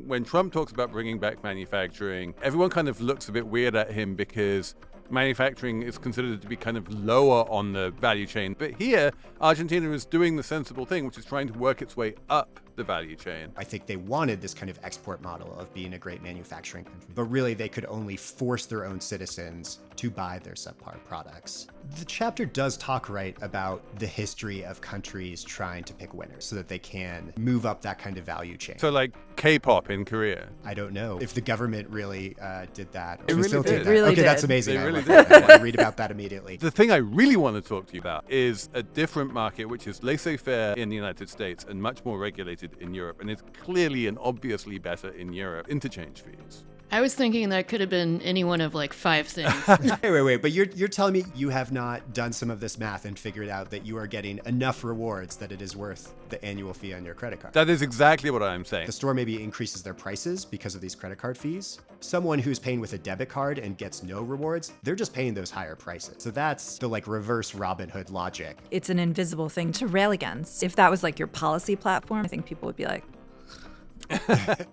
when Trump talks about bringing back manufacturing, everyone kind of looks a bit weird at him because manufacturing is considered to be kind of lower on the value chain. But here, Argentina is doing the sensible thing, which is trying to work its way up the value chain. I think they wanted this kind of export model of being a great manufacturing country, but really they could only force their own citizens to buy their subpar products. The chapter does talk right about the history of countries trying to pick winners so that they can move up that kind of value chain. So like K-pop in Korea. I don't know if the government really did that. It really did. That. Really okay, did. That's amazing. They really did. I want to read about that immediately. The thing I really want to talk to you about is a different market, which is laissez-faire in the United States and much more regulated in Europe, and it's clearly and obviously better in Europe. Interchange fees. I was thinking that could have been any one of like 5 things. Wait. But you're telling me you have not done some of this math and figured out that you are getting enough rewards that it is worth the annual fee on your credit card? That is exactly what I'm saying. The store maybe increases their prices because of these credit card fees. Someone who's paying with a debit card and gets no rewards, they're just paying those higher prices. So that's the like reverse Robin Hood logic. It's an invisible thing to rail against. If that was like your policy platform, I think people would be like,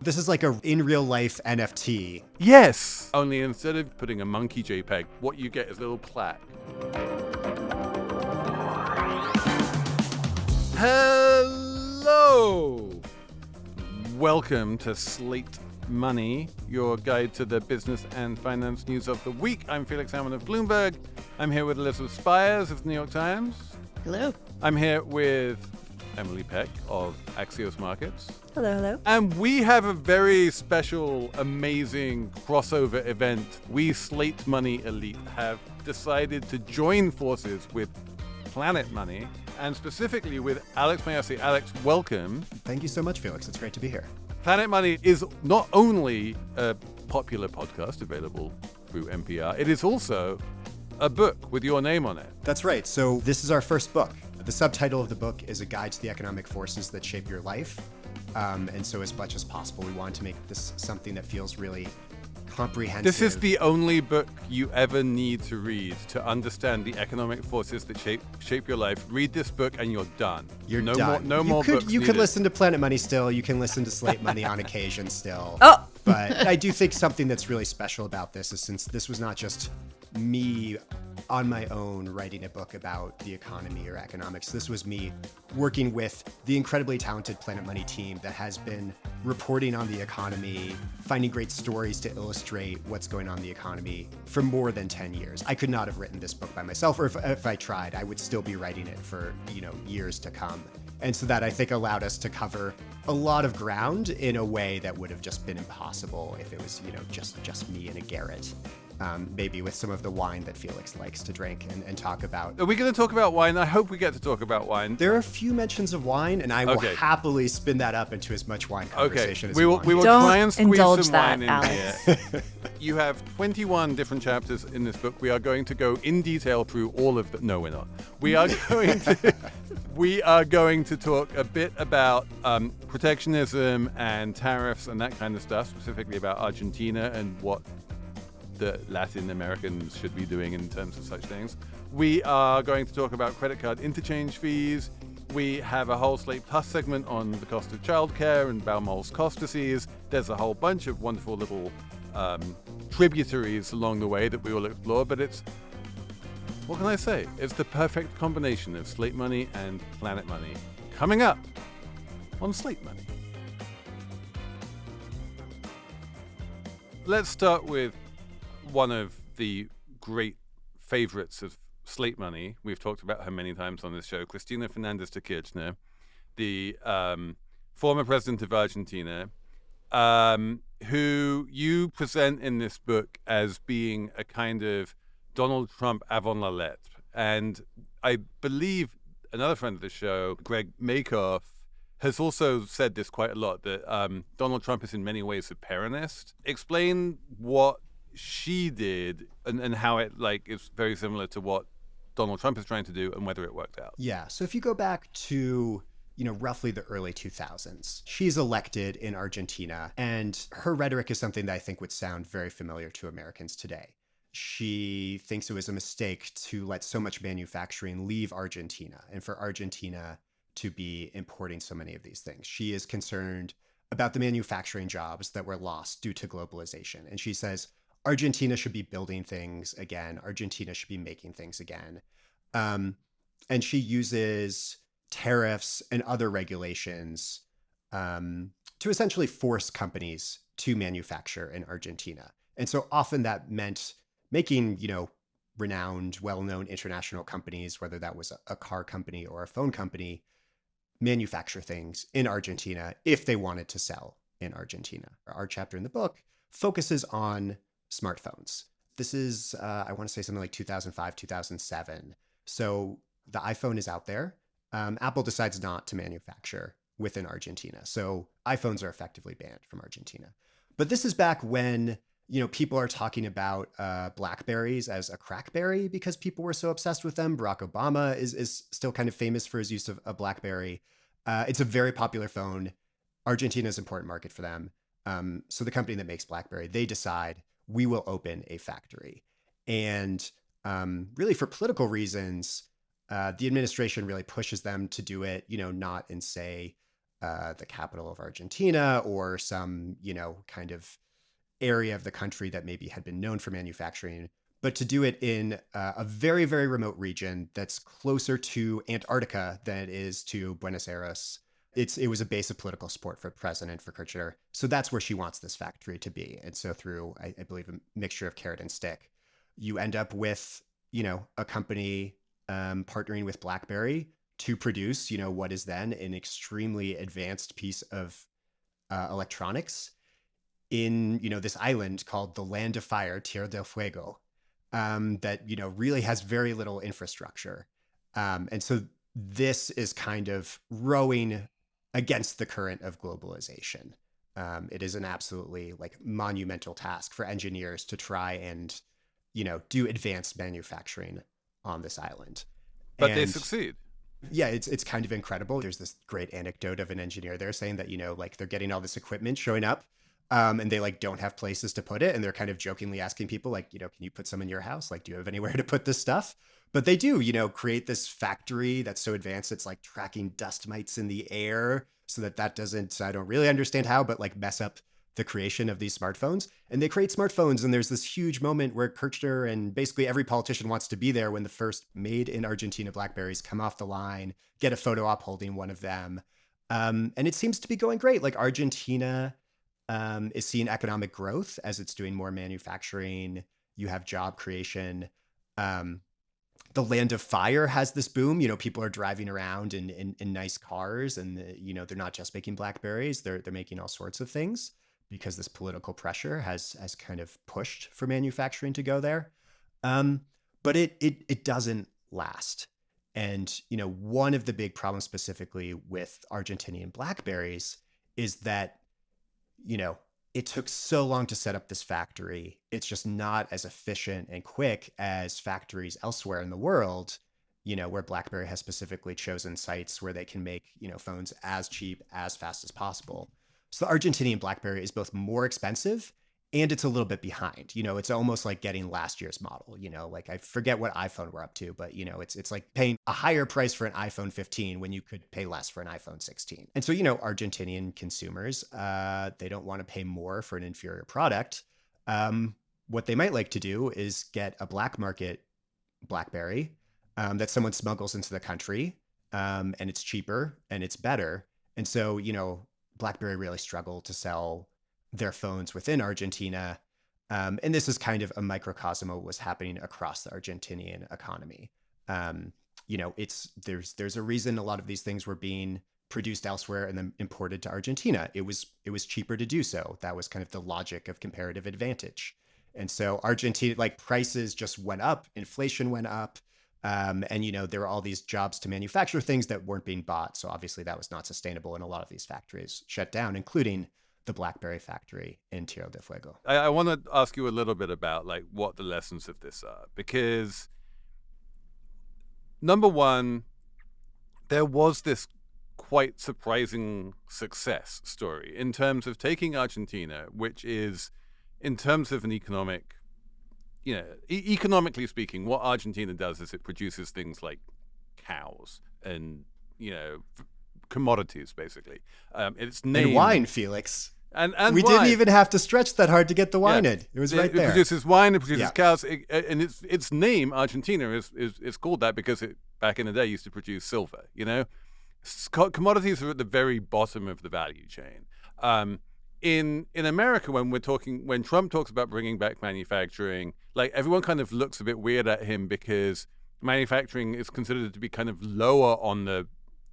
This is like a in real life NFT. Yes! Only instead of putting a monkey JPEG, what you get is a little plaque. Hello! Welcome to Slate Money, your guide to the business and finance news of the week. I'm Felix Salmon of Bloomberg. I'm here with Elizabeth Spiers of the New York Times. Hello. I'm here with Emily Peck of Axios Markets. hello, hello. And we have a very special, amazing crossover event. We Slate Money Elite have decided to join forces with Planet Money, and specifically with Alex Mayyasi. Alex, welcome. Thank you so much, Felix. It's great to be here. Planet Money is not only a popular podcast available through NPR, it is also a book with your name on it. That's right. So this is our first book. The subtitle of the book is A Guide to the Economic Forces That Shape Your Life. And so as much as possible, we wanted to make this something that feels really comprehensive. This is the only book you ever need to read to understand the economic forces that shape your life. Read this book and you're done. You're no done. More, no more books You could needed. listen to Planet Money still. You can listen to Slate Money on occasion still. Oh! But I do think something that's really special about this is since this was not just me on my own writing a book about the economy or economics. This was me working with the incredibly talented Planet Money team that has been reporting on the economy, finding great stories to illustrate what's going on in the economy for more than 10 years. I could not have written this book by myself, or if I tried, I would still be writing it for, years to come. And so that I think allowed us to cover a lot of ground in a way that would have just been impossible if it was, just me in a garret. Maybe with some of the wine that Felix likes to drink and talk about. Are we going to talk about wine? I hope we get to talk about wine. There are a few mentions of wine, and I will happily spin that up into as much wine conversation as we will Don't try and squeeze indulge some that, wine in Alex. here. You have 21 different chapters in this book. We are going to go in detail through all of them. No, we're not. We are going to talk a bit about protectionism and tariffs and that kind of stuff, specifically about Argentina and what the Latin Americans should be doing in terms of such things. We are going to talk about credit card interchange fees. We have a whole Slate Plus segment on the cost of childcare and Baumol's cost disease. There's a whole bunch of wonderful little tributaries along the way that we will explore, but what can I say? It's the perfect combination of Slate Money and Planet Money. Coming up on Slate Money. Let's start with one of the great favorites of Slate Money. We've talked about her many times on this show, Cristina Fernández de Kirchner, the former president of Argentina, who you present in this book as being a kind of Donald Trump avant la lettre. And I believe another friend of the show, Greg Makoff, has also said this quite a lot, that Donald Trump is in many ways a Peronist. Explain what she did and how it is very similar to what Donald Trump is trying to do and whether it worked out. Yeah. So if you go back to, roughly the early 2000s, she's elected in Argentina, and her rhetoric is something that I think would sound very familiar to Americans today. She thinks it was a mistake to let so much manufacturing leave Argentina and for Argentina to be importing so many of these things. She is concerned about the manufacturing jobs that were lost due to globalization. And she says, Argentina should be building things again. Argentina should be making things again. And she uses tariffs and other regulations to essentially force companies to manufacture in Argentina. And so often that meant making, renowned, well-known international companies, whether that was a car company or a phone company, manufacture things in Argentina if they wanted to sell in Argentina. Our chapter in the book focuses on smartphones. This is, I want to say something like 2005, 2007. So the iPhone is out there. Apple decides not to manufacture within Argentina. So iPhones are effectively banned from Argentina. But this is back when, people are talking about Blackberries as a crackberry because people were so obsessed with them. Barack Obama is still kind of famous for his use of a Blackberry. It's a very popular phone. Argentina is an important market for them. So the company that makes Blackberry, they decide we will open a factory. And really for political reasons, the administration really pushes them to do it, not in, say, the capital of Argentina or some, kind of area of the country that maybe had been known for manufacturing, but to do it in a very, very remote region that's closer to Antarctica than it is to Buenos Aires. It was a base of political support for President for Kirchner. So that's where she wants this factory to be. And so through, I believe, a mixture of carrot and stick, you end up with, a company partnering with BlackBerry to produce, what is then an extremely advanced piece of electronics in, this island called the Land of Fire, Tierra del Fuego, that, really has very little infrastructure. And so this is kind of rowing against the current of globalization. It is an absolutely monumental task for engineers to try and, do advanced manufacturing on this island. But they succeed. Yeah, it's kind of incredible. There's this great anecdote of an engineer there saying that, they're getting all this equipment showing up and they don't have places to put it. And they're kind of jokingly asking people can you put some in your house? Do you have anywhere to put this stuff? But they do, create this factory that's so advanced. It's tracking dust mites in the air so that doesn't, I don't really understand how, but mess up the creation of these smartphones. And they create smartphones. And there's this huge moment where Kirchner and basically every politician wants to be there when the first made in Argentina Blackberries come off the line, get a photo op holding one of them. And it seems to be going great. Argentina is seeing economic growth as it's doing more manufacturing. You have job creation. The Land of Fire has this boom. People are driving around in nice cars, and they're not just making Blackberries. They're making all sorts of things because this political pressure has kind of pushed for manufacturing to go there. But it doesn't last. And one of the big problems specifically with Argentinian Blackberries is that it took so long to set up this factory. It's just not as efficient and quick as factories elsewhere in the world, where BlackBerry has specifically chosen sites where they can make, phones as cheap, as fast as possible. So the Argentinian Blackberry is both more expensive and it's a little bit behind. It's almost like getting last year's model, I forget what iPhone we're up to, but it's like paying a higher price for an iPhone 15 when you could pay less for an iPhone 16. And so, Argentinian consumers, they don't want to pay more for an inferior product. What they might like to do is get a black market BlackBerry that someone smuggles into the country, and it's cheaper and it's better. And so, BlackBerry really struggled to sell their phones within Argentina. And this is kind of a microcosm of what was happening across the Argentinian economy. There's a reason a lot of these things were being produced elsewhere and then imported to Argentina. It was cheaper to do so. That was kind of the logic of comparative advantage. And so Argentina, prices just went up, inflation went up. And there were all these jobs to manufacture things that weren't being bought. So obviously that was not sustainable. And a lot of these factories shut down, including the BlackBerry factory in Tierra del Fuego. I want to ask you a little bit about what the lessons of this are, because number one, there was this quite surprising success story in terms of taking Argentina, which is, in terms of an economic, economically speaking, what Argentina does is it produces things like cows and, commodities, basically. Its name And wine, Felix. and We wine. didn't even have to stretch that hard to get the wine in. It was right there. It produces wine, it produces Yeah. cows, and its name, Argentina, is called that because it back in the day used to produce silver. Commodities are at the very bottom of the value chain. In America, when Trump talks about bringing back manufacturing, like everyone kind of looks a bit weird at him because manufacturing is considered to be kind of lower on the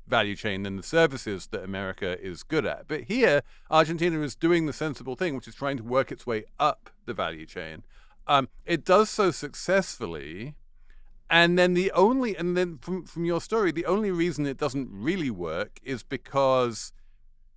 value chain than the services that America is good at. But here, Argentina is doing the sensible thing, which is trying to work its way up the value chain. It does so successfully. And then from your story, the only reason it doesn't really work is because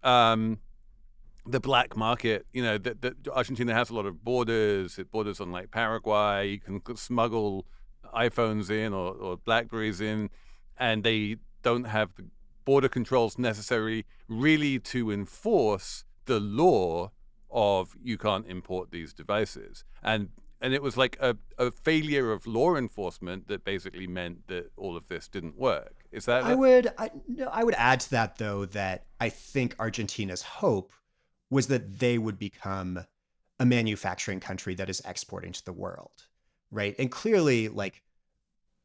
the black market, that Argentina has a lot of borders. It borders on like Paraguay. You can smuggle iPhones in or Blackberries in, and they don't have the border controls necessary really to enforce the law of you can't import these devices. And it was like a failure of law enforcement that basically meant that all of this didn't work. Is that? I would add to that, though, that I think Argentina's hope was that they would become a manufacturing country that is exporting to the world, right? And clearly, like,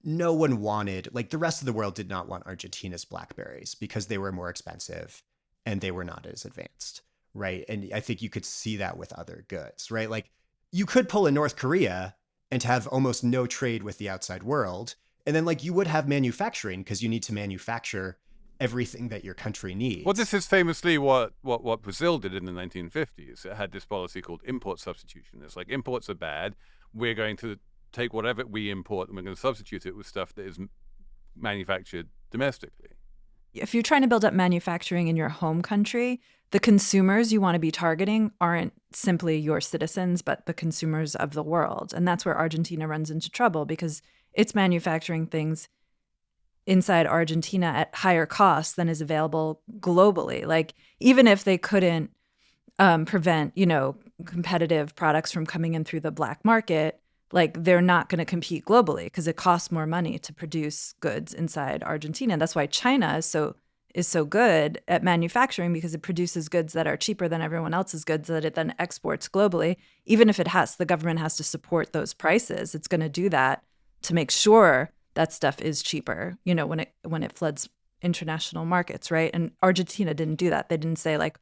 no one wanted, like, the rest of the world did not want Argentina's Blackberries because they were more expensive and they were not as advanced, right? And I think you could see that with other goods, right? Like, you could pull a North Korea and have almost no trade with the outside world. And then, like, you would have manufacturing because you need to manufacture everything that your country needs. Well, this is famously what Brazil did in the 1950s. It had this policy called import substitution. It's like imports are bad. We're going to take whatever we import and we're going to substitute it with stuff that is manufactured domestically. If you're trying to build up manufacturing in your home country, the consumers you want to be targeting aren't simply your citizens, but the consumers of the world. And that's where Argentina runs into trouble because it's manufacturing things inside Argentina at higher costs than is available globally. Like, even if they couldn't prevent, competitive products from coming in through the black market, like, they're not going to compete globally because it costs more money to produce goods inside Argentina. That's why China is so good at manufacturing, because it produces goods that are cheaper than everyone else's goods that it then exports globally. Even if the government has to support those prices, it's going to do that to make sure that stuff is cheaper, when it floods international markets, right? And Argentina didn't do that. They didn't say, like,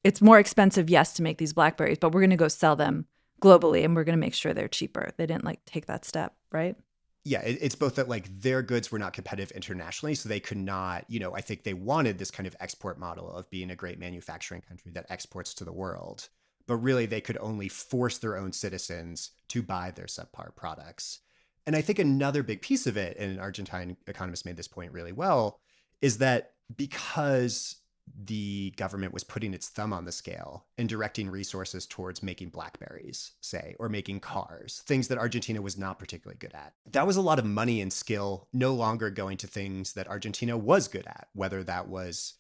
it's more expensive, yes, to make these Blackberries, but we're going to go sell them globally and we're going to make sure they're cheaper. They didn't, like, take that step, right? Yeah, it's both that, like, their goods were not competitive internationally, so they could not, I think they wanted this kind of export model of being a great manufacturing country that exports to the world. But really, they could only force their own citizens to buy their subpar products. And I think another big piece of it, and an Argentine economist made this point really well, is that because the government was putting its thumb on the scale and directing resources towards making Blackberries, say, or making cars, things that Argentina was not particularly good at. That was a lot of money and skill no longer going to things that Argentina was good at, whether that was,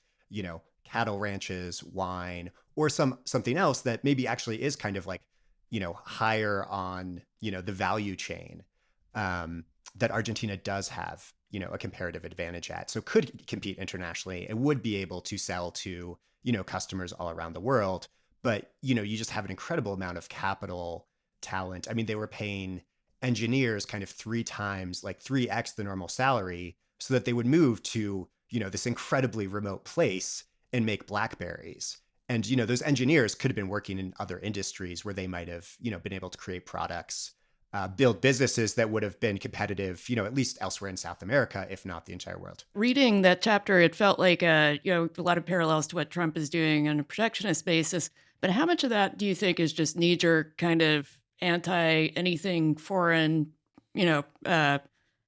cattle ranches, wine, or something else that maybe actually is kind of like, higher on, the value chain that Argentina does have, a comparative advantage at. So could compete internationally and would be able to sell to, customers all around the world. But, you just have an incredible amount of capital, talent. I mean, they were paying engineers kind of 3x the normal salary so that they would move to, this incredibly remote place and make Blackberries. And, those engineers could have been working in other industries where they might have, been able to create products, build businesses that would have been competitive, at least elsewhere in South America, if not the entire world. Reading that chapter, it felt like a lot of parallels to what Trump is doing on a protectionist basis. But how much of that do you think is just knee-jerk kind of anti-anything foreign,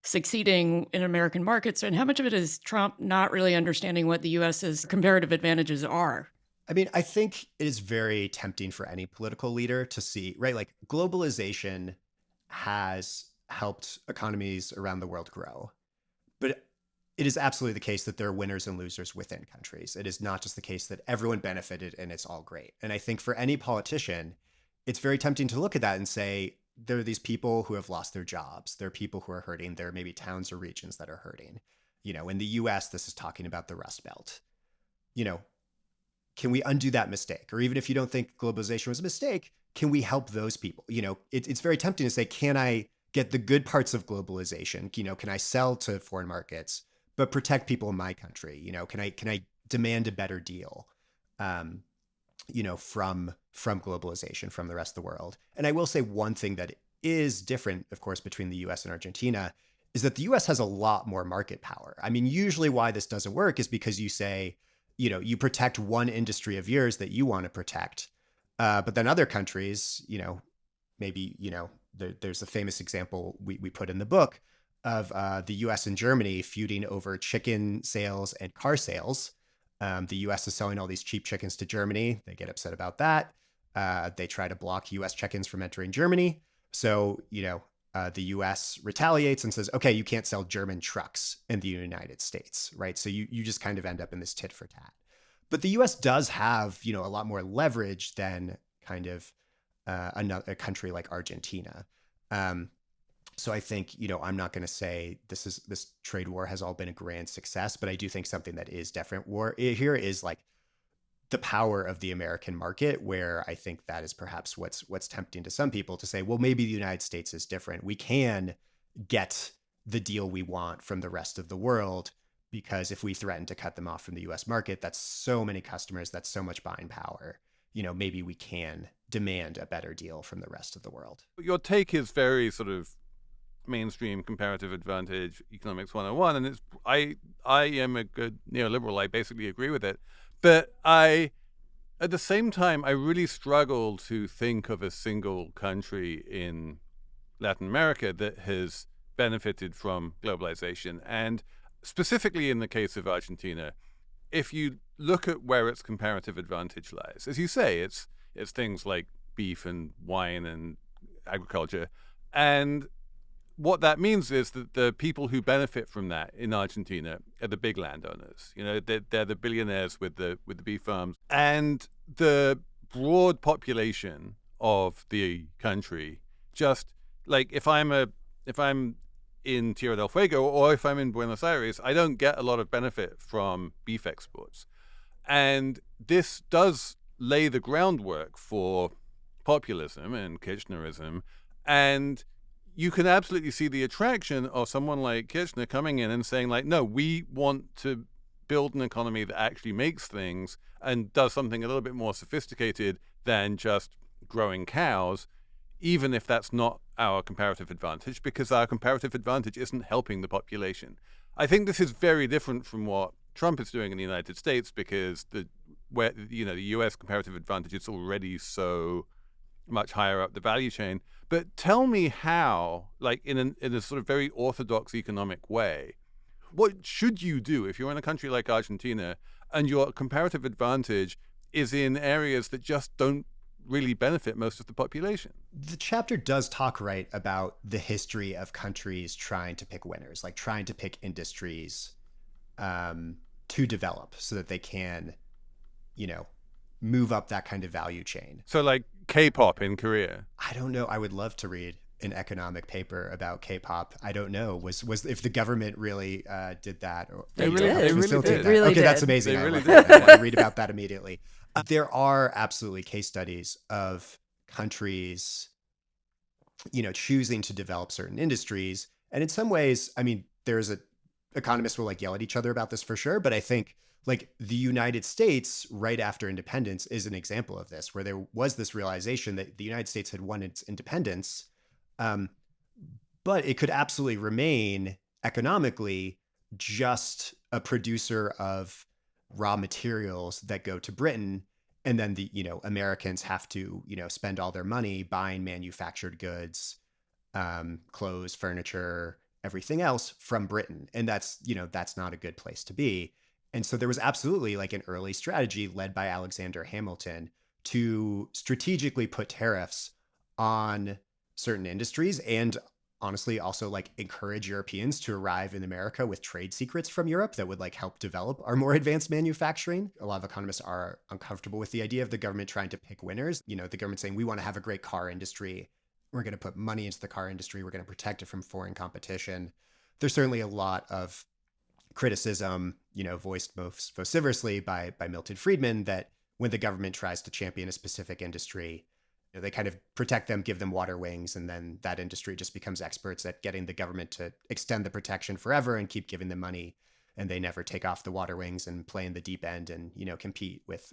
succeeding in American markets? And how much of it is Trump not really understanding what the U.S.'s comparative advantages are? I mean, I think it is very tempting for any political leader to see, right? Like, globalization has helped economies around the world grow. But it is absolutely the case that there are winners and losers within countries. It is not just the case that everyone benefited and it's all great. And I think for any politician, it's very tempting to look at that and say, there are these people who have lost their jobs. There are people who are hurting. There are maybe towns or regions that are hurting. In the US, this is talking about the Rust Belt. can we undo that mistake? Or even if you don't think globalization was a mistake, can we help those people? It's very tempting to say, can I get the good parts of globalization? Can I sell to foreign markets, but protect people in my country? Can I demand a better deal, from globalization, from the rest of the world? And I will say one thing that is different, of course, between the US and Argentina is that the US has a lot more market power. I mean, usually why this doesn't work is because you say, you protect one industry of yours that you want to protect. But then other countries, maybe, there's a famous example we put in the book of the US and Germany feuding over chicken sales and car sales. The US is selling all these cheap chickens to Germany. They get upset about that. They try to block US chickens from entering Germany. So, the US retaliates and says, okay, you can't sell German trucks in the United States, right? So you just kind of end up in this tit for tat. But the US does have, a lot more leverage than kind of a country like Argentina. So I think, I'm not going to say this trade war has all been a grand success, but I do think something that is different here is like the power of the American market, where I think that is perhaps what's tempting to some people to say, well, maybe the United States is different. We can get the deal we want from the rest of the world, because if we threaten to cut them off from the US market, that's so many customers, that's so much buying power. Maybe we can demand a better deal from the rest of the world. Your take is very sort of mainstream comparative advantage economics 101, and I am a good neoliberal. I basically agree with it. But at the same time, I really struggle to think of a single country in Latin America that has benefited from globalization. And specifically in the case of Argentina, if you look at where its comparative advantage lies, as you say, it's things like beef and wine and agriculture. And what that means is that the people who benefit from that in Argentina are the big landowners. They're the billionaires with the beef farms, and the broad population of the country. Just like if I'm in Tierra del Fuego or if I'm in Buenos Aires, I don't get a lot of benefit from beef exports, and this does lay the groundwork for populism and Kirchnerism, and you can absolutely see the attraction of someone like Kirchner coming in and saying, like, no, we want to build an economy that actually makes things and does something a little bit more sophisticated than just growing cows, even if that's not our comparative advantage, because our comparative advantage isn't helping the population. I think this is very different from what Trump is doing in the United States, because the U.S. comparative advantage is already so much higher up the value chain. But tell me how, like in a sort of very orthodox economic way, what should you do if you're in a country like Argentina and your comparative advantage is in areas that just don't really benefit most of the population? The chapter does talk, right, about the history of countries trying to pick winners, like trying to pick industries to develop so that they can, move up that kind of value chain. So like K-pop in Korea. I don't know. I would love to read an economic paper about K-pop. I don't know. Was if the government really did that? Or They really did. Okay, did. that's amazing. They really I did. want to read about that immediately. There are absolutely case studies of countries, choosing to develop certain industries. And in some ways, I mean, economists will like yell at each other about this for sure, but I think like the United States right after independence is an example of this, where there was this realization that the United States had won its independence, but it could absolutely remain economically just a producer of raw materials that go to Britain. And then the, Americans have to, spend all their money buying manufactured goods, clothes, furniture, everything else from Britain. And that's not a good place to be. And so there was absolutely like an early strategy led by Alexander Hamilton to strategically put tariffs on certain industries and honestly also like encourage Europeans to arrive in America with trade secrets from Europe that would like help develop our more advanced manufacturing. A lot of economists are uncomfortable with the idea of the government trying to pick winners. The government saying we want to have a great car industry. We're going to put money into the car industry. We're going to protect it from foreign competition. There's certainly a lot of criticism, voiced most vociferously by Milton Friedman, that when the government tries to champion a specific industry, they kind of protect them, give them water wings, and then that industry just becomes experts at getting the government to extend the protection forever and keep giving them money. And they never take off the water wings and play in the deep end and, compete with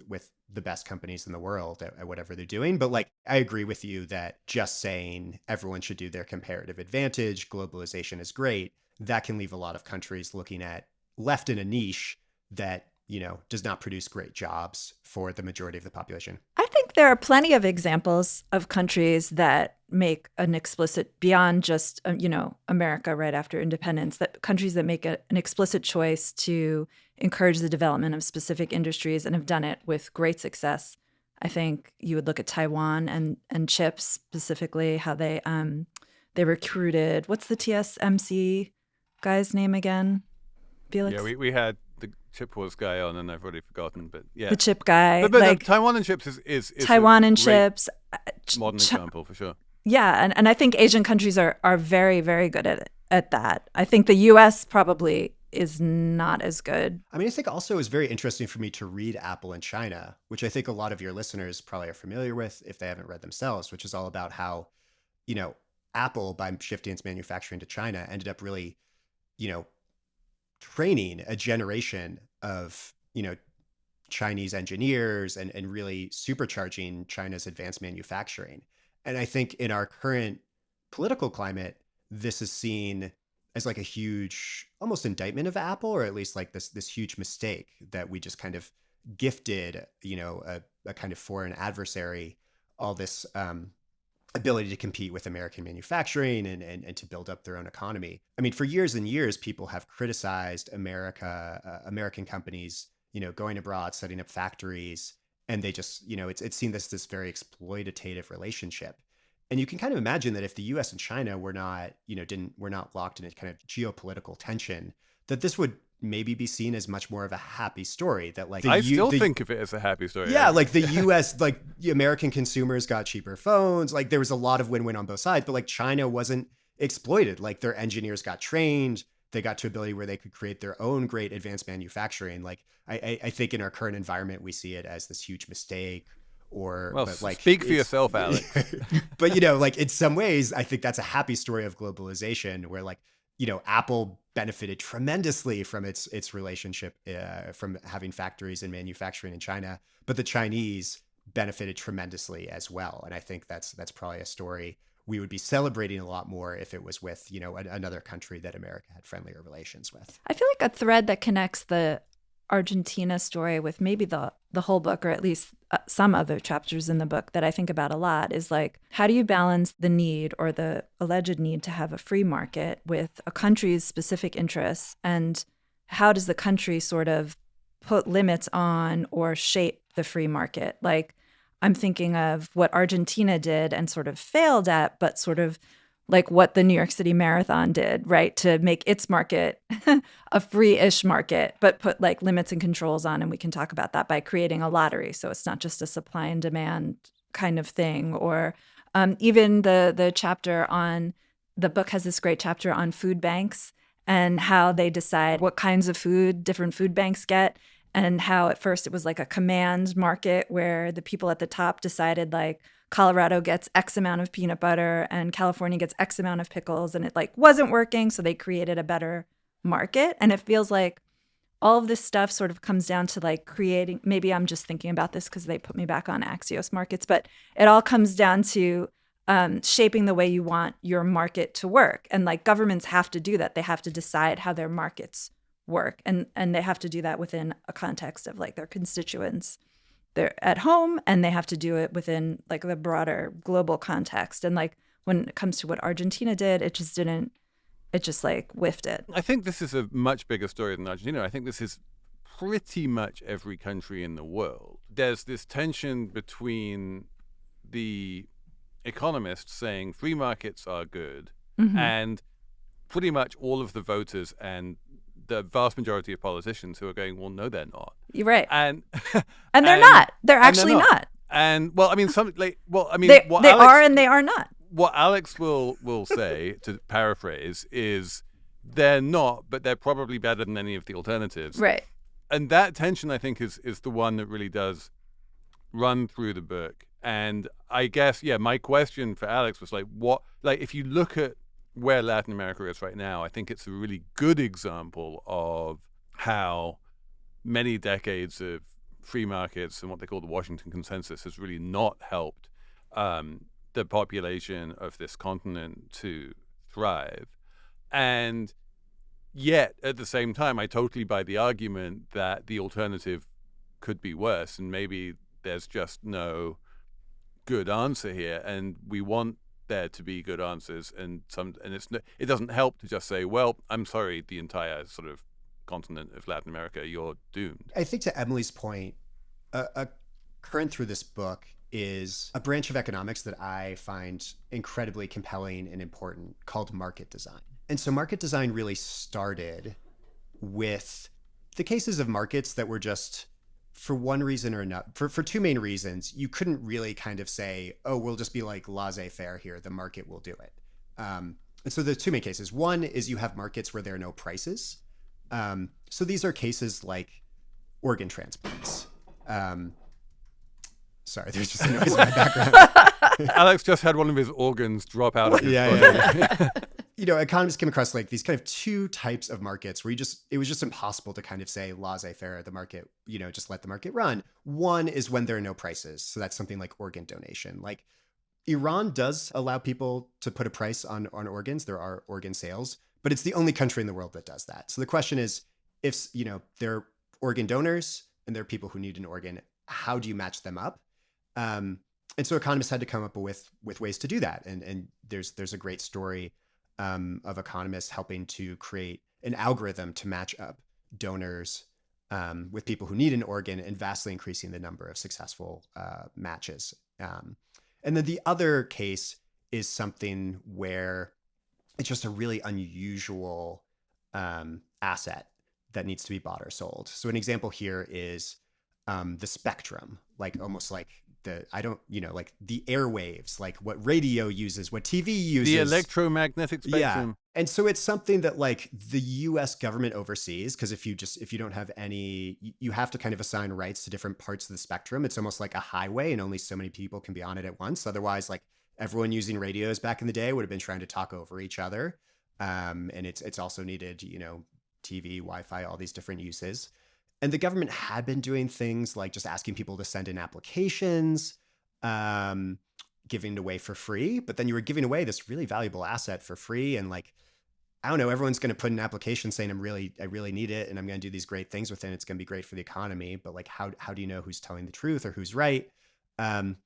the best companies in the world at whatever they're doing. But like, I agree with you that just saying everyone should do their comparative advantage, globalization is great, that can leave a lot of countries looking at left in a niche that, does not produce great jobs for the majority of the population. I think there are plenty of examples of countries that make an explicit, beyond just, America right after independence, that countries that make an explicit choice to encourage the development of specific industries and have done it with great success. I think you would look at Taiwan and chips specifically, how they recruited, what's the TSMC guy's name again? Felix? Yeah, we had the chip wars guy on, and I've already forgotten. But yeah, the chip guy. But like, Taiwan and chips is Taiwan and chips. Modern example for sure. Yeah, and I think Asian countries are very, very good at that. I think the U.S. probably is not as good. I mean, I think also it's very interesting for me to read Apple in China, which I think a lot of your listeners probably are familiar with if they haven't read themselves, which is all about how, Apple, by shifting its manufacturing to China, ended up really, training a generation of, Chinese engineers and really supercharging China's advanced manufacturing. And I think in our current political climate, this is seen as like a huge, almost indictment of Apple, or at least like this huge mistake that we just kind of gifted, a kind of foreign adversary, all this ability to compete with American manufacturing and to build up their own economy. I mean, for years and years, people have criticized American companies, going abroad, setting up factories, and they just, it's seen this very exploitative relationship. And you can kind of imagine that if the U.S. and China were not, were not locked in a kind of geopolitical tension, that this would maybe be seen as much more of a happy story. That like I still think of it as a happy story. Yeah, like the U.S., like the American consumers got cheaper phones. Like there was a lot of win-win on both sides, but like China wasn't exploited. Like their engineers got trained. They got to ability where they could create their own great advanced manufacturing. Like I think in our current environment, we see it as this huge mistake. But like, speak for yourself, Alex. But like in some ways, I think that's a happy story of globalization, where like Apple benefited tremendously from its relationship from having factories and manufacturing in China, but the Chinese benefited tremendously as well. And I think that's probably a story we would be celebrating a lot more if it was with another country that America had friendlier relations with. I feel like a thread that connects the Argentina story with maybe the whole book, or at least some other chapters in the book that I think about a lot, is like, how do you balance the need or the alleged need to have a free market with a country's specific interests? And how does the country sort of put limits on or shape the free market? Like, I'm thinking of what Argentina did and sort of failed at, but sort of like what the New York City Marathon did, right? To make its market a free-ish market, but put like limits and controls on. And we can talk about that by creating a lottery. So it's not just a supply and demand kind of thing. Or even the chapter on, the book has this great chapter on food banks and how they decide what kinds of food different food banks get. And how at first it was like a command market where the people at the top decided like Colorado gets X amount of peanut butter and California gets X amount of pickles, and it like wasn't working. So they created a better market. And it feels like all of this stuff sort of comes down to like creating, maybe I'm just thinking about this because they put me back on Axios markets, but it all comes down to shaping the way you want your market to work. And like governments have to do that. They have to decide how their markets work. And they have to do that within a context of like their constituents. They're at home, and they have to do it within like the broader global context. And like when it comes to what Argentina did, it just like whiffed it. I think this is a much bigger story than Argentina. I think this is pretty much every country in the world. There's this tension between the economists saying free markets are good, and pretty much all of the voters and the vast majority of politicians who are going, well, no, they're not. You're right. And they're not. They're actually not. And well, I mean, they are and they are not. What Alex will say, to paraphrase, is they're not, but they're probably better than any of the alternatives. Right. And that tension, I think, is the one that really does run through the book. And I guess, my question for Alex was if you look at where Latin America is right now, I think it's a really good example of how many decades of free markets and what they call the Washington Consensus has really not helped the population of this continent to thrive. And yet, at the same time, I totally buy the argument that the alternative could be worse, and maybe there's just no good answer here, and we want there to be good answers, and it doesn't help to just say, well, I'm sorry, the entire sort of continent of Latin America, you're doomed. I think to Emily's point, a current through this book is a branch of economics that I find incredibly compelling and important called market design. And so market design really started with the cases of markets that were just, for one reason or another, for two main reasons, you couldn't really kind of say, oh, we'll just be like laissez-faire here, the market will do it. And so the two main cases. One is you have markets where there are no prices. So these are cases like organ transplants. Sorry, there's just a noise in my background. Alex just had one of his organs drop out of his body. Yeah. Economists came across like these kind of two types of markets where it was just impossible to kind of say laissez-faire, the market, just let the market run. One is when there are no prices. So that's something like organ donation. Like Iran does allow people to put a price on organs. There are organ sales, but it's the only country in the world that does that. So the question is, if, there are organ donors and there are people who need an organ, how do you match them up? And so economists had to come up with ways to do that. And there's a great story of economists helping to create an algorithm to match up donors with people who need an organ and vastly increasing the number of successful matches. And then the other case is something where it's just a really unusual asset that needs to be bought or sold. So an example here is the spectrum, like almost like like the airwaves, like what radio uses, what TV uses. The electromagnetic spectrum. Yeah. And so it's something that like the US government oversees, because if you don't have any, you have to kind of assign rights to different parts of the spectrum. It's almost like a highway and only so many people can be on it at once. Otherwise, like everyone using radios back in the day would have been trying to talk over each other. And it's also needed, TV, Wi-Fi, all these different uses. And the government had been doing things like just asking people to send in applications, giving it away for free. But then you were giving away this really valuable asset for free. And like, I don't know, everyone's going to put an application saying, I really need it. And I'm going to do these great things with it. And it's going to be great for the economy. But like, how do you know who's telling the truth or who's right? And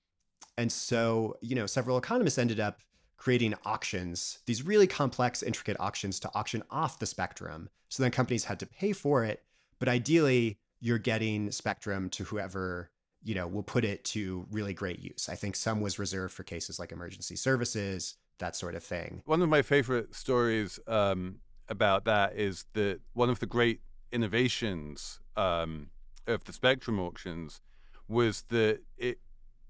so, several economists ended up creating auctions, these really complex, intricate auctions to auction off the spectrum. So then companies had to pay for it. But ideally, you're getting spectrum to whoever, will put it to really great use. I think some was reserved for cases like emergency services, that sort of thing. One of my favorite stories about that is that one of the great innovations of the spectrum auctions was that it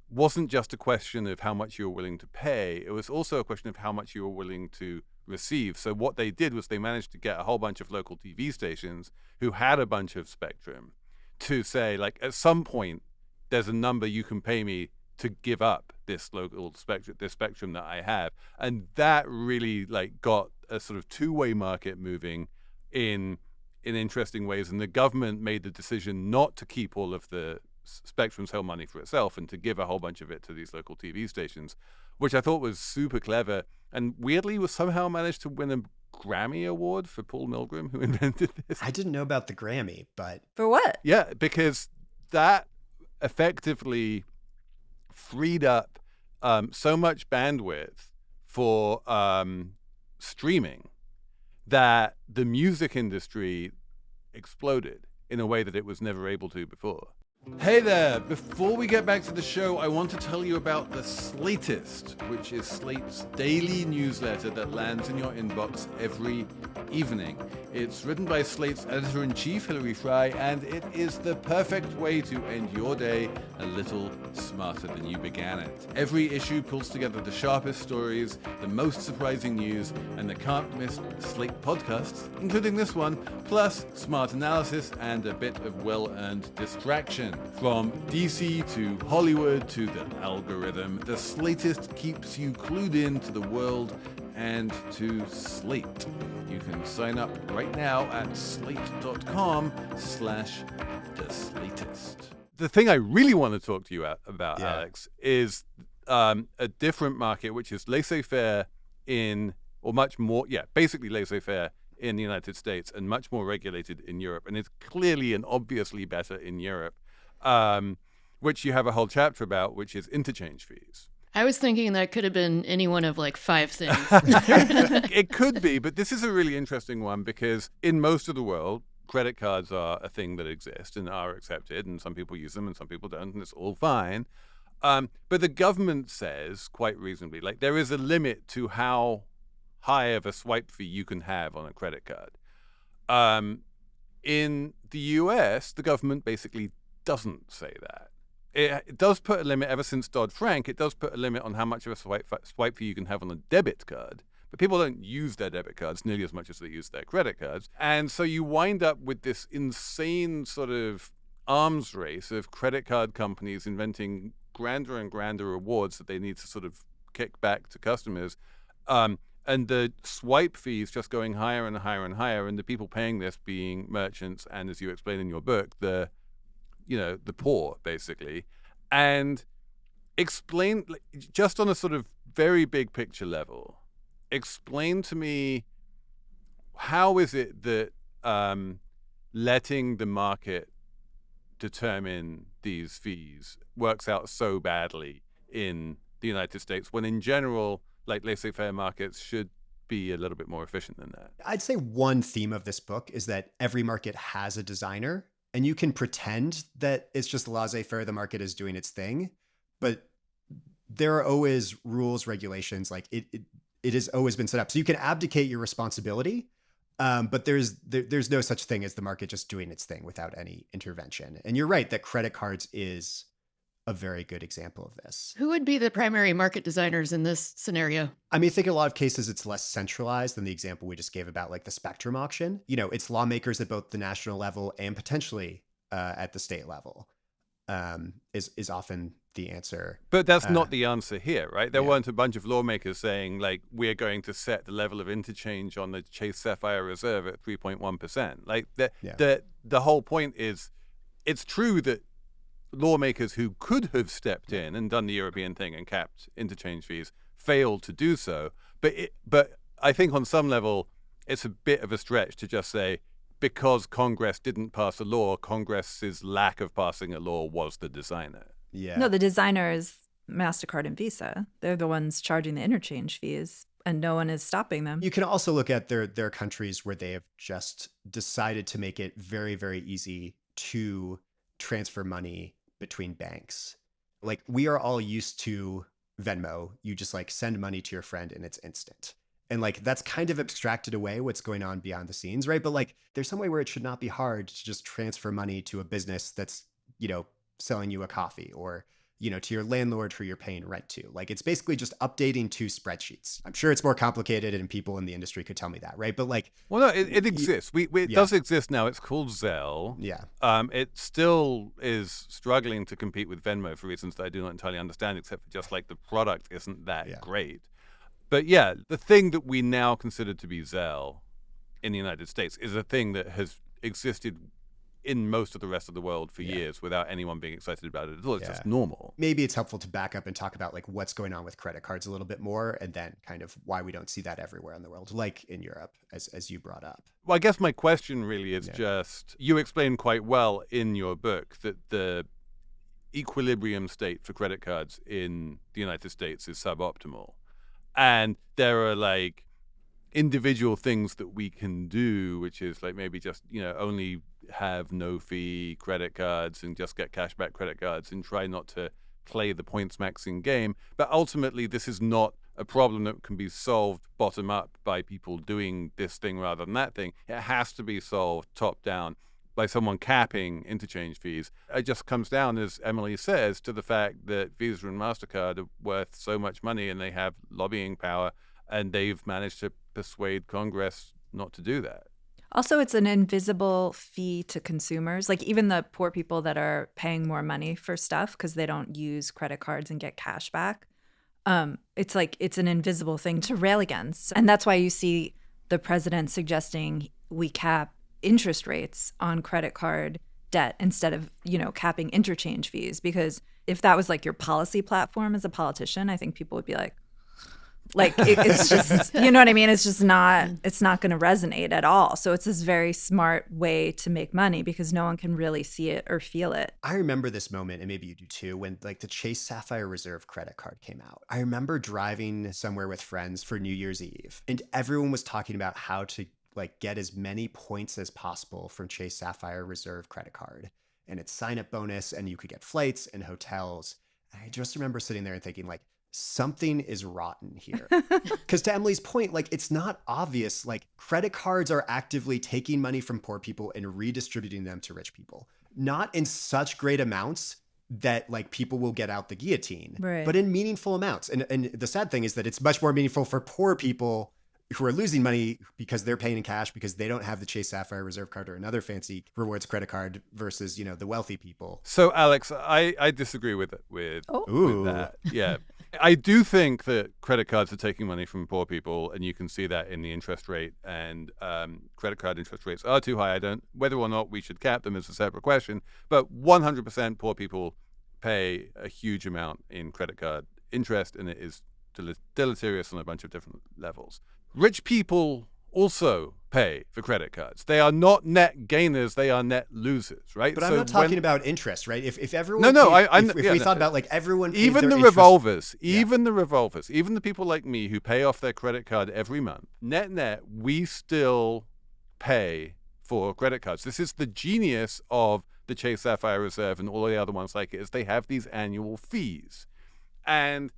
wasn't just a question of how much you were willing to pay. It was also a question of how much you were willing to receive. So what they did was they managed to get a whole bunch of local TV stations who had a bunch of spectrum to say, like, at some point, there's a number you can pay me to give up this local spectrum, this spectrum that I have. And that really like got a sort of two-way market moving in interesting ways. And the government made the decision not to keep all of the spectrum's whole money for itself and to give a whole bunch of it to these local TV stations, which I thought was super clever. And weirdly was somehow managed to win a Grammy Award for Paul Milgram, who invented this. I didn't know about the Grammy, but... For what? Yeah, because that effectively freed up so much bandwidth for streaming that the music industry exploded in a way that it was never able to before. Hey there! Before we get back to the show, I want to tell you about The Slatest, which is Slate's daily newsletter that lands in your inbox every evening. It's written by Slate's editor-in-chief, Hilary Fry, and it is the perfect way to end your day a little smarter than you began it. Every issue pulls together the sharpest stories, the most surprising news, and the can't-miss Slate podcasts, including this one, plus smart analysis and a bit of well-earned distraction. From DC to Hollywood to the algorithm, the Slatist keeps you clued in to the world and to Slate. You can sign up right now at slate.com/theslatest. The thing I really want to talk to you about, Alex, is a different market, which is laissez-faire basically laissez-faire in the United States and much more regulated in Europe. And it's clearly and obviously better in Europe, which you have a whole chapter about, which is interchange fees. I was thinking that could have been any one of like 5 things. It could be, but this is a really interesting one because in most of the world, credit cards are a thing that exist and are accepted, and some people use them and some people don't, and it's all fine. But the government says, quite reasonably, like there is a limit to how high of a swipe fee you can have on a credit card. In the US, the government basically doesn't say that. It does put a limit ever since Dodd-Frank. It does put a limit on how much of a swipe fee you can have on a debit card. But people don't use their debit cards nearly as much as they use their credit cards. And so you wind up with this insane sort of arms race of credit card companies inventing grander and grander rewards that they need to sort of kick back to customers. And the swipe fees just going higher and higher and higher. And the people paying this being merchants and, as you explain in your book, the poor, basically. And explain, just on a sort of very big picture level, explain to me, how is it that letting the market determine these fees works out so badly in the United States, when in general, like laissez-faire markets should be a little bit more efficient than that? I'd say one theme of this book is that every market has a designer. And you can pretend that it's just laissez-faire, the market is doing its thing, but there are always rules, regulations, like it has always been set up. So you can abdicate your responsibility, but there's no such thing as the market just doing its thing without any intervention. And you're right that credit cards is a very good example of this. Who would be the primary market designers in this scenario? I mean, I think in a lot of cases it's less centralized than the example we just gave about like the Spectrum auction. It's lawmakers at both the national level and potentially at the state level is often the answer. But that's not the answer here, right? There weren't a bunch of lawmakers saying, like, we're going to set the level of interchange on the Chase Sapphire Reserve at 3.1%. Like, the whole point is, it's true that lawmakers who could have stepped in and done the European thing and capped interchange fees failed to do so. But I think on some level, it's a bit of a stretch to just say, because Congress didn't pass a law, Congress's lack of passing a law was the designer. Yeah. No, the designer is MasterCard and Visa. They're the ones charging the interchange fees, and no one is stopping them. You can also look at their countries where they have just decided to make it very, very easy to transfer money between banks. Like, we are all used to Venmo. You just like send money to your friend and it's instant. And like, that's kind of abstracted away what's going on beyond the scenes, right? But like, there's some way where it should not be hard to just transfer money to a business that's, selling you a coffee, or, to your landlord who you're paying rent to. Like, it's basically just updating 2 spreadsheets. I'm sure it's more complicated and people in the industry could tell me that, right? But like... Well, no, it exists. It does exist now. It's called Zelle. Yeah. It still is struggling to compete with Venmo for reasons that I do not entirely understand, except for just like the product isn't that great. But yeah, the thing that we now consider to be Zelle in the United States is a thing that has existed in most of the rest of the world for years without anyone being excited about it at all. It's just normal. Maybe it's helpful to back up and talk about like what's going on with credit cards a little bit more, and then kind of why we don't see that everywhere in the world, like in Europe, as you brought up. Well, I guess my question really is just, you explain quite well in your book that the equilibrium state for credit cards in the United States is suboptimal. And there are like individual things that we can do, which is like maybe just, only have no fee credit cards and just get cashback credit cards and try not to play the points maxing game. But ultimately, this is not a problem that can be solved bottom up by people doing this thing rather than that thing. It has to be solved top down by someone capping interchange fees. It just comes down, as Emily says, to the fact that Visa and MasterCard are worth so much money and they have lobbying power, and they've managed to persuade Congress not to do that. Also, it's an invisible fee to consumers. Like even the poor people that are paying more money for stuff because they don't use credit cards and get cash back. It's like it's an invisible thing to rail against. And that's why you see the president suggesting we cap interest rates on credit card debt instead of, capping interchange fees. Because if that was like your policy platform as a politician, I think people would be like it's just, you know what I mean? It's just it's not going to resonate at all. So it's this very smart way to make money because no one can really see it or feel it. I remember this moment, and maybe you do too, when like the Chase Sapphire Reserve credit card came out. I remember driving somewhere with friends for New Year's Eve, and everyone was talking about how to like get as many points as possible from Chase Sapphire Reserve credit card. And it's sign-up bonus, and you could get flights and hotels. And I just remember sitting there and thinking like, something is rotten here. Because to Emily's point, like it's not obvious. Like credit cards are actively taking money from poor people and redistributing them to rich people. Not in such great amounts that like people will get out the guillotine, right, but in meaningful amounts. And the sad thing is that it's much more meaningful for poor people who are losing money because they're paying in cash because they don't have the Chase Sapphire Reserve card or another fancy rewards credit card versus, the wealthy people. So, Alex, I disagree with that. Yeah. I do think that credit cards are taking money from poor people, and you can see that in the interest rate, and credit card interest rates are too high. Whether or not we should cap them is a separate question, but 100% poor people pay a huge amount in credit card interest, and it is deleterious on a bunch of different levels. Rich people also pay for credit cards. They are not net gainers, they are net losers, right? But I'm not talking about interest, right? If everyone thought about like everyone paid even their the interest, revolvers, even the people like me who pay off their credit card every month, net, we still pay for credit cards. This is the genius of the Chase Sapphire Reserve and all the other ones like it, is they have these annual fees. And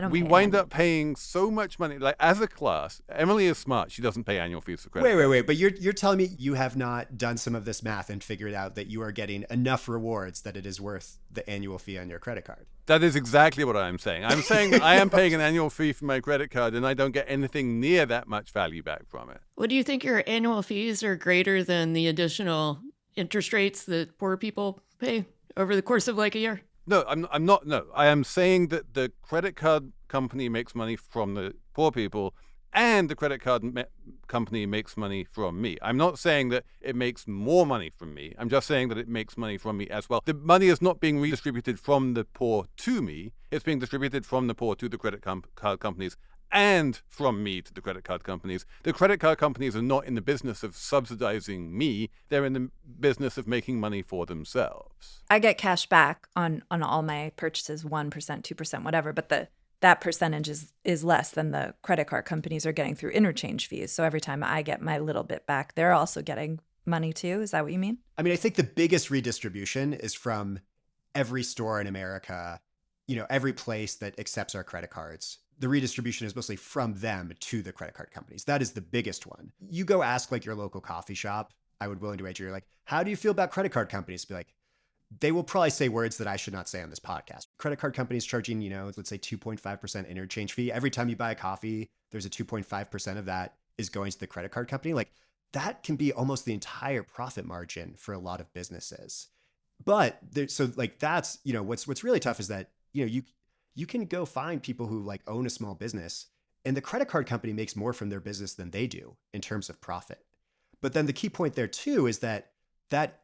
we wind up paying so much money, like as a class. Emily is smart. She doesn't pay annual fees for credit. Wait. But you're telling me you have not done some of this math and figured out that you are getting enough rewards that it is worth the annual fee on your credit card. That is exactly what I'm saying. I'm saying I am paying an annual fee for my credit card and I don't get anything near that much value back from it. Well, do you think your annual fees are greater than the additional interest rates that poor people pay over the course of like a year? No, I'm not. No, I am saying that the credit card company makes money from the poor people and the credit card company makes money from me. I'm not saying that it makes more money from me. I'm just saying that it makes money from me as well. The money is not being redistributed from the poor to me. It's being distributed from the poor to the credit card companies and from me to the credit card companies. The credit card companies are not in the business of subsidizing me. They're in the business of making money for themselves. I get cash back on all my purchases, 1%, 2%, whatever, but that percentage is less than the credit card companies are getting through interchange fees. So every time I get my little bit back, they're also getting money too. Is that what you mean? I mean, I think the biggest redistribution is from every store in America, every place that accepts our credit cards. The redistribution is mostly from them to the credit card companies. That is the biggest one. You go ask like your local coffee shop, I would willing to wager, you're like, how do you feel about credit card companies? Be like, they will probably say words that I should not say on this podcast. Credit card companies charging, let's say 2.5% interchange fee. Every time you buy a coffee, there's a 2.5% of that is going to the credit card company. Like that can be almost the entire profit margin for a lot of businesses. But that's, what's really tough is that, you can go find people who like own a small business and the credit card company makes more from their business than they do in terms of profit. But then the key point there too is that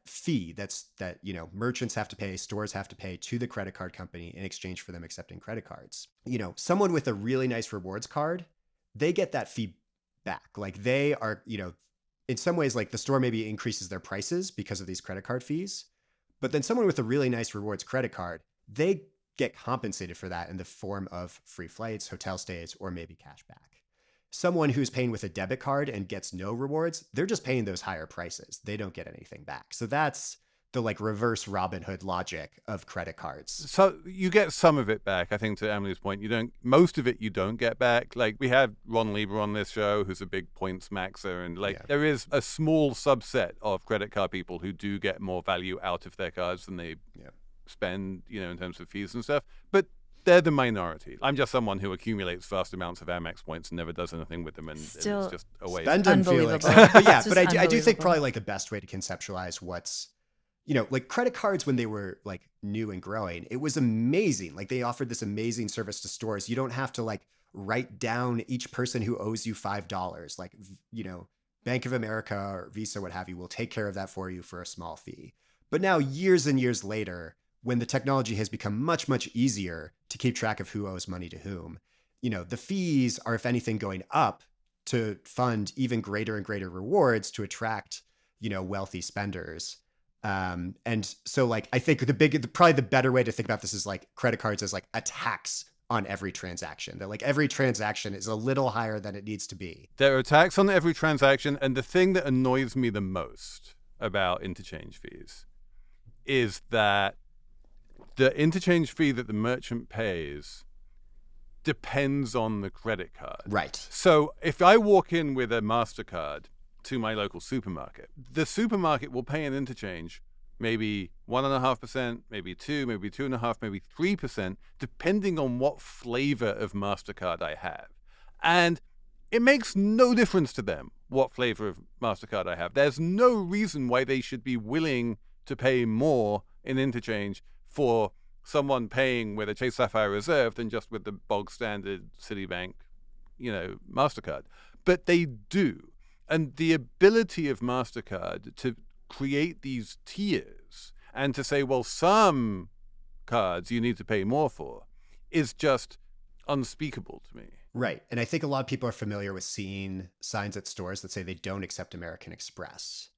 fee that merchants have to pay, stores have to pay to the credit card company in exchange for them accepting credit cards. Someone with a really nice rewards card, they get that fee back. Like they are, in some ways, like the store maybe increases their prices because of these credit card fees. But then someone with a really nice rewards credit card, they get compensated for that in the form of free flights, hotel stays, or maybe cash back. Someone who's paying with a debit card and gets no rewards, they're just paying those higher prices. They don't get anything back. So that's the like reverse Robin Hood logic of credit cards. So you get some of it back. I think to Emily's point, most of it you don't get back. Like we had Ron Lieber on this show, who's a big points maxer, and there is a small subset of credit card people who do get more value out of their cards than they spend, in terms of fees and stuff. But they're the minority. I'm just someone who accumulates vast amounts of Amex points and never does anything with them, and it's just a waste. Spend Felix. But I do think probably like the best way to conceptualize what's, like credit cards when they were like new and growing, it was amazing. Like they offered this amazing service to stores. You don't have to like write down each person who owes you $5. Like, Bank of America or Visa, what have you, will take care of that for you for a small fee. But now years and years later, when the technology has become much, much easier to keep track of who owes money to whom, the fees are, if anything, going up to fund even greater and greater rewards to attract, wealthy spenders. And so like, I think probably the better way to think about this is like credit cards as like a tax on every transaction. That like every transaction is a little higher than it needs to be. There are tax on every transaction. And the thing that annoys me the most about interchange fees is that the interchange fee that the merchant pays depends on the credit card. Right. So if I walk in with a MasterCard to my local supermarket, the supermarket will pay an interchange maybe 1.5%, maybe 2%, maybe 2.5%, maybe 3%, depending on what flavor of MasterCard I have. And it makes no difference to them what flavor of MasterCard I have. There's no reason why they should be willing to pay more in interchange for someone paying with a Chase Sapphire Reserve than just with the bog standard Citibank, MasterCard. But they do. And the ability of MasterCard to create these tiers and to say, well, some cards you need to pay more for is just unspeakable to me. Right. And I think a lot of people are familiar with seeing signs at stores that say they don't accept American Express.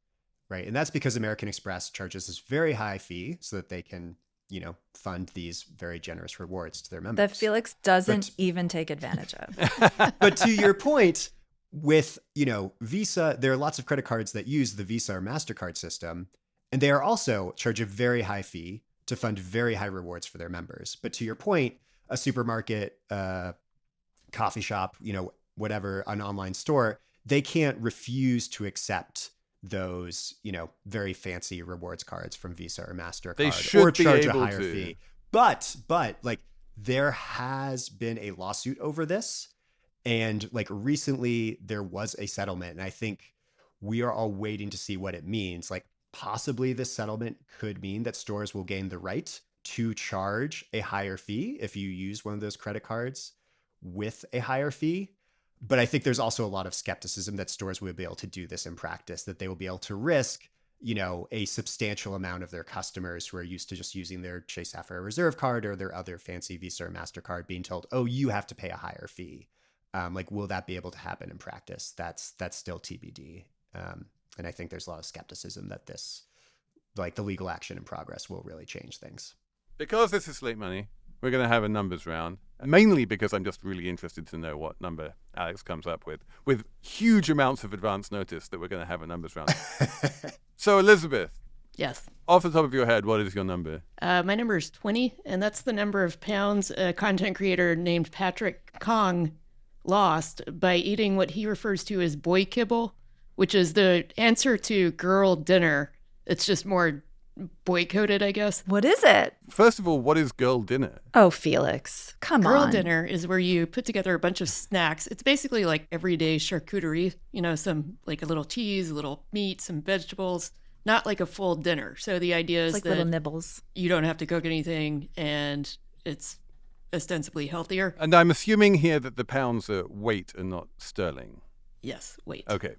Right. And that's because American Express charges this very high fee so that they can, fund these very generous rewards to their members. That Felix doesn't even take advantage of. But to your point, with, Visa, there are lots of credit cards that use the Visa or MasterCard system, and they are also charge a very high fee to fund very high rewards for their members. But to your point, a supermarket, coffee shop, whatever, an online store, they can't refuse to accept those, very fancy rewards cards from Visa or MasterCard, they should or charge be able a higher fee. But like there has been a lawsuit over this. And like recently there was a settlement, and I think we are all waiting to see what it means. Like possibly this settlement could mean that stores will gain the right to charge a higher fee if you use one of those credit cards with a higher fee. But I think there's also a lot of skepticism that stores will be able to do this in practice, that they will be able to risk, a substantial amount of their customers who are used to just using their Chase Sapphire Reserve card or their other fancy Visa or MasterCard being told, oh, you have to pay a higher fee. Like, will that be able to happen in practice? That's still TBD. And I think there's a lot of skepticism that this, like the legal action in progress, will really change things. Because this is Slate Money, we're going to have a numbers round, mainly because I'm just really interested to know what number Alex comes up with huge amounts of advance notice that we're going to have a numbers round. So, Elizabeth. Yes. Off the top of your head, what is your number? My number is 20, and that's the number of pounds a content creator named Patrick Kong lost by eating what he refers to as boy kibble, which is the answer to girl dinner. It's just more boy-coded, I guess. What is it? First of all, what is girl dinner? Oh, Felix, come on. Girl dinner is where you put together a bunch of snacks. It's basically like everyday charcuterie, some like a little cheese, a little meat, some vegetables, not like a full dinner. So the idea is like that little nibbles. You don't have to cook anything, and it's ostensibly healthier. And I'm assuming here that the pounds are weight and not sterling. Yes, weight. Okay.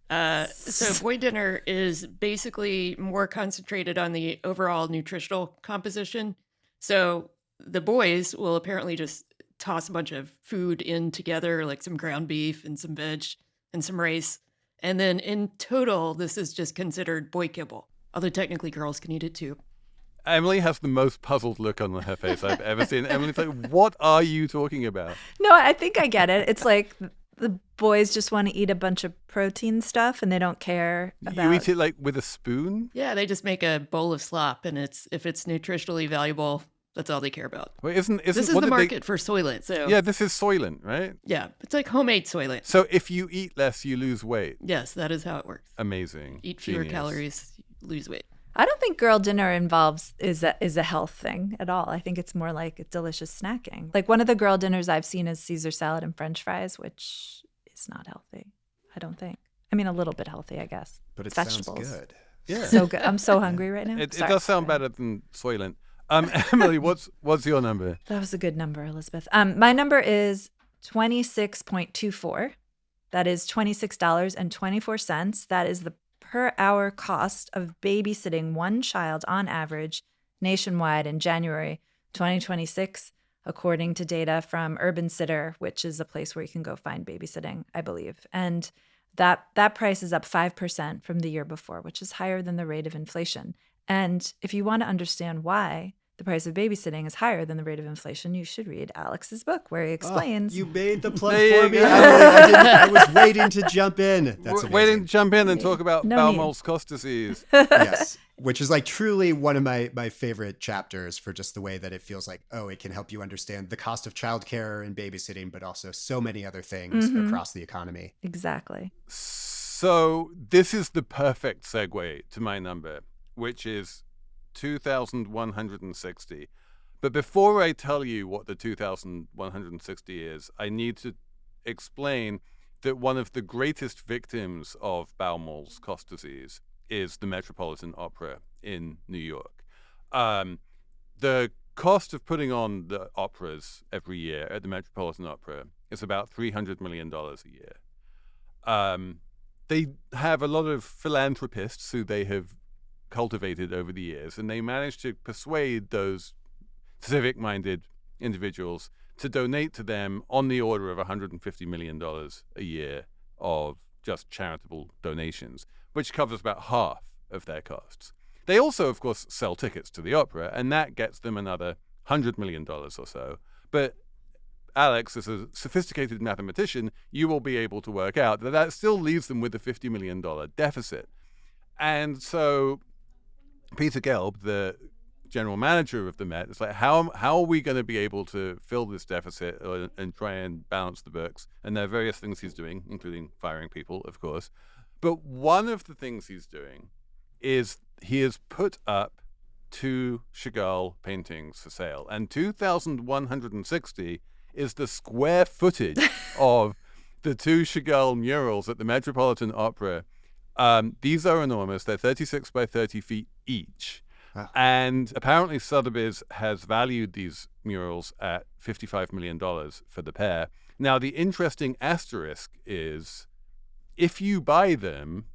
So boy dinner is basically more concentrated on the overall nutritional composition. So the boys will apparently just toss a bunch of food in together, like some ground beef and some veg and some rice. And then in total, this is just considered boy kibble, although technically girls can eat it too. Emily has the most puzzled look on her face I've ever seen. Emily's like, what are you talking about? No, I think I get it. It's like The boys just want to eat a bunch of protein stuff and they don't care about... You eat it like with a spoon? Yeah, they just make a bowl of slop, and if it's nutritionally valuable, that's all they care about. Wait, isn't This is what the did market for Soylent. So Yeah, this is Soylent, right? yeah, it's like homemade Soylent. So if you eat less, you lose weight. Yes, that is how it works. Amazing. Eat fewer Genius. calories, lose weight. I don't think girl dinner is a health thing at all. I think it's more like a delicious snacking. Like one of the girl dinners I've seen is Caesar salad and French fries, which is not healthy. I don't think. I mean, a little bit healthy, I guess. But it It's sounds vegetables. good. Yeah. So good. I'm so hungry right now. It Sorry. does sound better than Soylent. Emily, what's your number? That was a good number, Elizabeth. My number is 26.24. That is $26.24. That is the per hour cost of babysitting one child on average nationwide in January 2026, according to data from Urban Sitter, which is a place where you can go find babysitting, I believe. And that price is up 5% from the year before, which is higher than the rate of inflation. And if you want to understand why the price of babysitting is higher than the rate of inflation, you should read Alex's book where he explains. You made the plug There you for me, go. Emily. I was waiting to jump in. That's We're waiting to amazing. jump in and talk about No bowel need. moles cost disease. Yes, which is like truly one of my favorite chapters for just the way that it feels like, oh, it can help you understand the cost of childcare and babysitting, but also so many other things across the economy. Exactly. So this is the perfect segue to my number, which is 2,160. But before I tell you what the 2,160 is, I need to explain that one of the greatest victims of bowel moles cost disease is the Metropolitan Opera in New York. The cost of putting on the operas every year at the Metropolitan Opera is about $300 million a year. They have a lot of philanthropists who they have cultivated over the years, and they managed to persuade those civic-minded individuals to donate to them on the order of $150 million a year of just charitable donations, which covers about half of their costs. They also, of course, sell tickets to the opera, and that gets them another $100 million or so. But Alex, as a sophisticated mathematician, you will be able to work out that that still leaves them with a $50 million deficit. And so Peter Gelb, the general manager of the Met, is like, how are we going to be able to fill this deficit and try and balance the books? And there are various things he's doing, including firing people, of course. But one of the things he's doing is he has put up 2 Chagall paintings for sale. And 2,160 is the square footage of the 2 Chagall murals at the Metropolitan Opera. These are enormous. They're 36 by 30 feet each. Wow. And apparently Sotheby's has valued these murals at $55 million for the pair. Now, the interesting asterisk is if you buy them,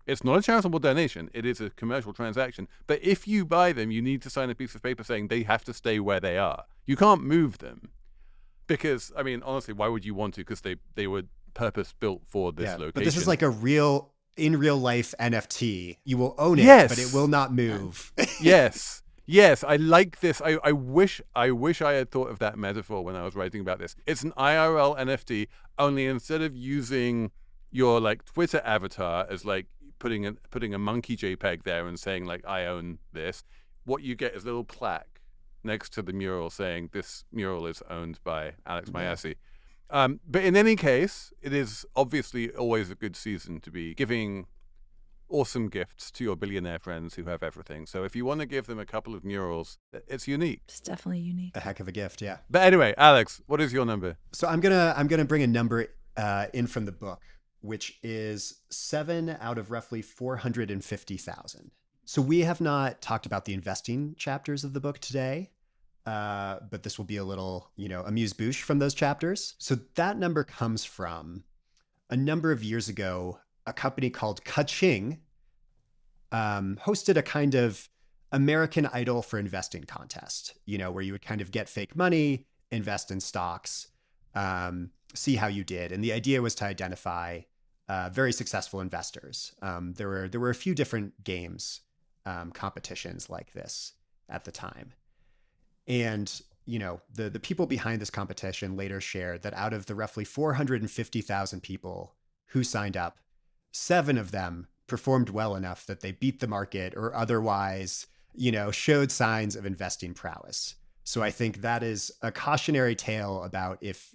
it's not a charitable donation. It is a commercial transaction. But if you buy them, you need to sign a piece of paper saying they have to stay where they are. You can't move them. Because, I mean, honestly, why would you want to? Because they were purpose-built for this location. But this is like a in real life NFT. You will own it, Yes. but it will not move. Yes, I like this. I wish I had thought of that metaphor when I was writing about this. It's an IRL NFT, only instead of using your like Twitter avatar as like putting a monkey JPEG there and saying like I own this, what you get is a little plaque next to the mural saying this mural is owned by Alex Mayyasi. But in any case, it is obviously always a good season to be giving awesome gifts to your billionaire friends who have everything. So if you want to give them a couple of murals, it's unique. It's definitely unique. A heck of a gift, yeah. But anyway, Alex, what is your number? So I'm gonna bring a number in from the book, which is 7 out of roughly 450,000. So we have not talked about the investing chapters of the book today. But this will be a little, amuse-bouche from those chapters. So that number comes from a number of years ago, a company called Kaching hosted a kind of American Idol for investing contest, where you would kind of get fake money, invest in stocks, see how you did. And the idea was to identify very successful investors. There were a few different games, competitions like this at the time. And, the people behind this competition later shared that out of the roughly 450,000 people who signed up, 7 of them performed well enough that they beat the market or otherwise, showed signs of investing prowess. So I think that is a cautionary tale about if,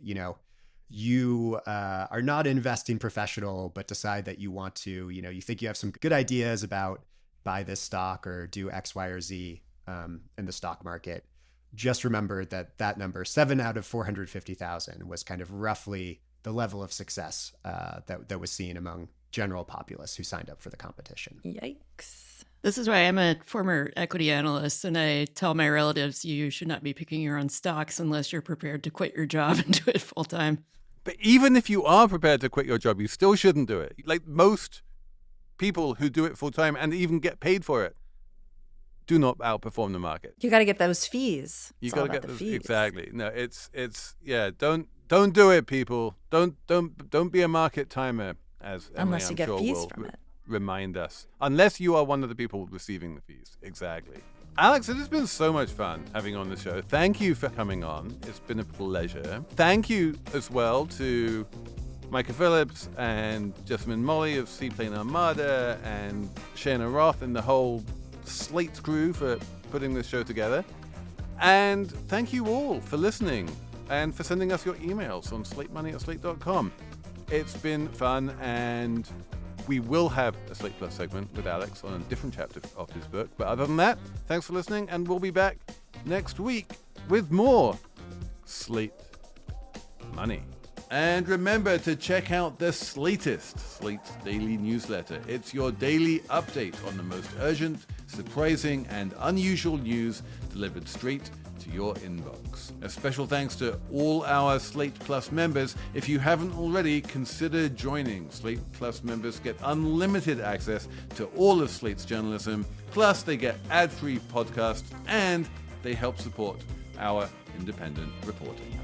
you are not an investing professional, but decide that you want to, you think you have some good ideas about buy this stock or do X, Y, or Z in the stock market. Just remember that number, 7 out of 450,000, was kind of roughly the level of success that was seen among general populace who signed up for the competition. Yikes. This is why I'm a former equity analyst, and I tell my relatives you should not be picking your own stocks unless you're prepared to quit your job and do it full time. But even if you are prepared to quit your job, you still shouldn't do it. Like most people who do it full time and even get paid for it do not outperform the market. You got to get those fees. You It's got all to about get the those, fees. exactly. No, it's don't do it, people. Don't be a market timer, as Emily, Unless you I'm get sure fees will from it. remind us. Unless you are one of the people receiving the fees. Exactly. Alex, it has been so much fun having you on the show. Thank you for coming on. It's been a pleasure. Thank you as well to Micah Phillips and Jessamine Molli of Seaplane Armada and Cheyna Roth and the whole Slate crew for putting this show together. And thank you all for listening and for sending us your emails on slatemoney@slate.com. It's been fun, and we will have a Slate Plus segment with Alex on a different chapter of his book. But other than that, thanks for listening, and we'll be back next week with more Slate Money. And remember to check out the Slatest, Slate's daily newsletter. It's your daily update on the most urgent, surprising, and unusual news delivered straight to your inbox. A special thanks to all our Slate Plus members. If you haven't already, consider joining. Slate Plus members get unlimited access to all of Slate's journalism, plus they get ad-free podcasts, and they help support our independent reporting.